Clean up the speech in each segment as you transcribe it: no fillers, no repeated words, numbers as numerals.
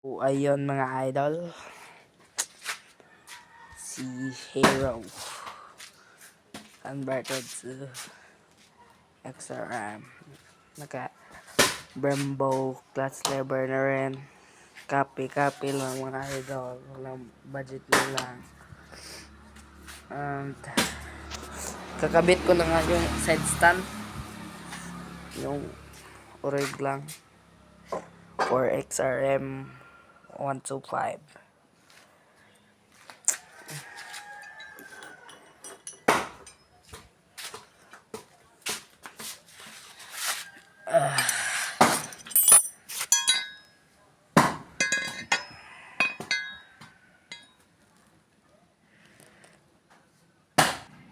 So, ayun mga idol, si Hero converted to XRM. Naka Brembo clutch lever na rin. Copy lang mga idol. Walang budget na lang. And kakabit ko na nga yung side stand. Yung orig lang. For XRM 125.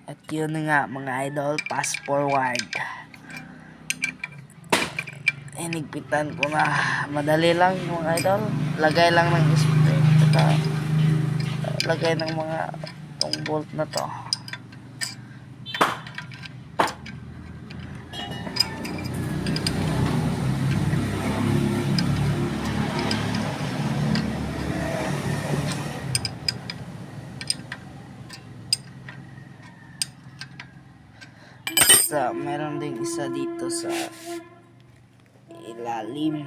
At yun na nga mga idol, fast forward. Hinigpitan ko na. Madali lang mga idol. Lagay lang ng spring. Lagay ng mga itong bolt na to. Meron ding isa dito sa ilalim.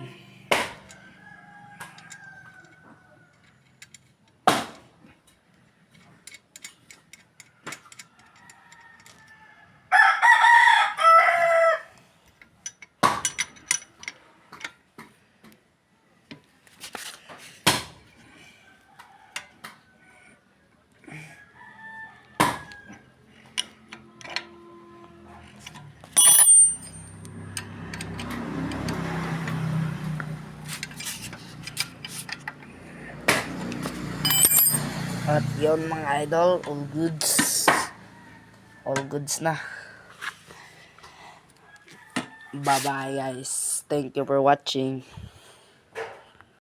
At yun mga idol, all goods. All goods na. Bye bye guys. Thank you for watching.